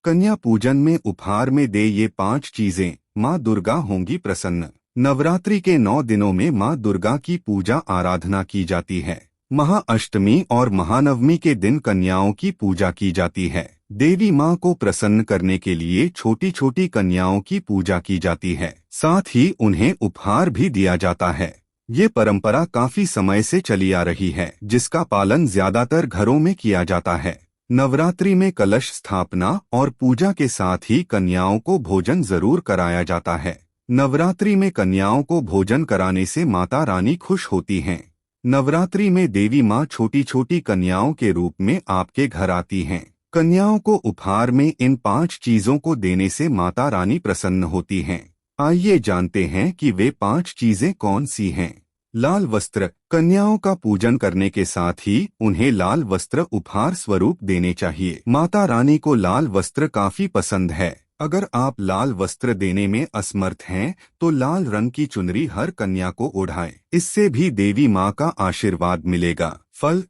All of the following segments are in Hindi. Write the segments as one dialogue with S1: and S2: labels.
S1: कन्या पूजन में उपहार में दे ये 5 चीजें, माँ दुर्गा होंगी प्रसन्न। नवरात्रि के 9 दिनों में माँ दुर्गा की पूजा आराधना की जाती है। महाअष्टमी और महानवमी के दिन कन्याओं की पूजा की जाती है। देवी माँ को प्रसन्न करने के लिए छोटी छोटी कन्याओं की पूजा की जाती है, साथ ही उन्हें उपहार भी दिया जाता है। ये परंपरा काफी समय से चली आ रही है, जिसका पालन ज्यादातर घरों में किया जाता है। नवरात्रि में कलश स्थापना और पूजा के साथ ही कन्याओं को भोजन जरूर कराया जाता है। नवरात्रि में कन्याओं को भोजन कराने से माता रानी खुश होती हैं। नवरात्रि में देवी माँ छोटी छोटी कन्याओं के रूप में आपके घर आती हैं। कन्याओं को उपहार में इन 5 चीजों को देने से माता रानी प्रसन्न होती हैं। आइए जानते हैं कि वे 5 चीजें कौन सी हैं। लाल वस्त्र। कन्याओं का पूजन करने के साथ ही उन्हें लाल वस्त्र उपहार स्वरूप देने चाहिए। माता रानी को लाल वस्त्र काफी पसंद है। अगर आप लाल वस्त्र देने में असमर्थ हैं, तो लाल रंग की चुनरी हर कन्या को ओढ़ाएं। इससे भी देवी माँ का आशीर्वाद मिलेगा। फल।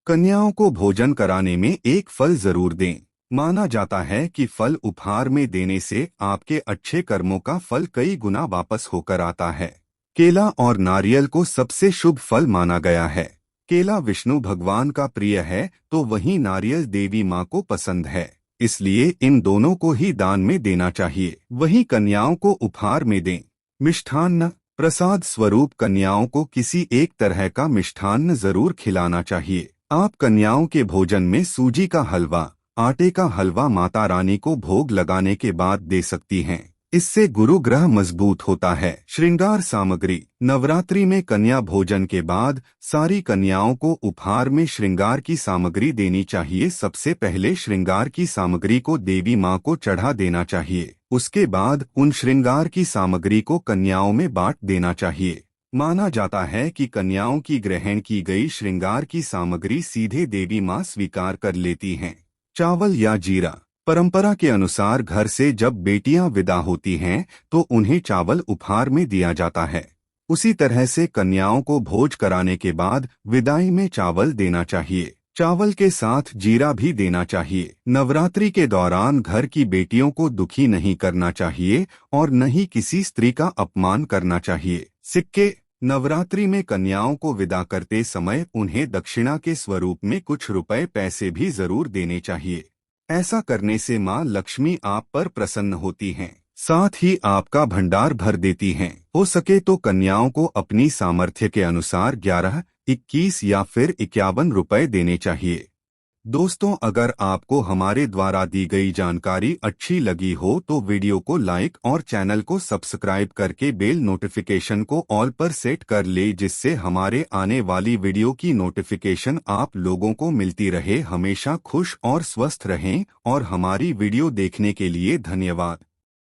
S1: कन्याओं को भोजन कराने में एक फल जरूर दें। माना जाता है कि फल उपहार में देने से आपके अच्छे कर्मों का फल कई गुना वापस होकर आता है। केला और नारियल को सबसे शुभ फल माना गया है। केला विष्णु भगवान का प्रिय है, तो वहीं नारियल देवी माँ को पसंद है, इसलिए इन दोनों को ही दान में देना चाहिए। वहीं कन्याओं को उपहार में दें। मिष्ठान्न। प्रसाद स्वरूप कन्याओं को किसी एक तरह का मिष्ठान्न जरूर खिलाना चाहिए। आप कन्याओं के भोजन में सूजी का हलवा, आटे का हलवा माता रानी को भोग लगाने के बाद दे सकती हैं। इससे गुरु ग्रह मजबूत होता है। श्रृंगार सामग्री। नवरात्रि में कन्या भोजन के बाद सारी कन्याओं को उपहार में श्रृंगार की सामग्री देनी चाहिए। सबसे पहले श्रृंगार की सामग्री को देवी माँ को चढ़ा देना चाहिए। उसके बाद उन श्रृंगार की सामग्री को कन्याओं में बांट देना चाहिए। माना जाता है कि कन्याओं की ग्रहण की गई श्रृंगार की सामग्री सीधे देवी माँ स्वीकार कर लेती हैं। चावल या जीरा। परंपरा के अनुसार घर से जब बेटियां विदा होती हैं, तो उन्हें चावल उपहार में दिया जाता है। उसी तरह से कन्याओं को भोज कराने के बाद विदाई में चावल देना चाहिए। चावल के साथ जीरा भी देना चाहिए। नवरात्रि के दौरान घर की बेटियों को दुखी नहीं करना चाहिए और न ही किसी स्त्री का अपमान करना चाहिए। सिक्के। नवरात्रि में कन्याओं को विदा करते समय उन्हें दक्षिणा के स्वरूप में कुछ रुपए पैसे भी जरूर देने चाहिए। ऐसा करने से माँ लक्ष्मी आप पर प्रसन्न होती हैं, साथ ही आपका भंडार भर देती हैं। हो सके तो कन्याओं को अपनी सामर्थ्य के अनुसार 11, 21 या फिर 51 रुपए देने चाहिए। दोस्तों, अगर आपको हमारे द्वारा दी गई जानकारी अच्छी लगी हो तो वीडियो को लाइक और चैनल को सब्सक्राइब करके बेल नोटिफिकेशन को ऑल पर सेट कर ले, जिससे हमारे आने वाली वीडियो की नोटिफिकेशन आप लोगों को मिलती रहे। हमेशा खुश और स्वस्थ रहें और हमारी वीडियो देखने के लिए धन्यवाद।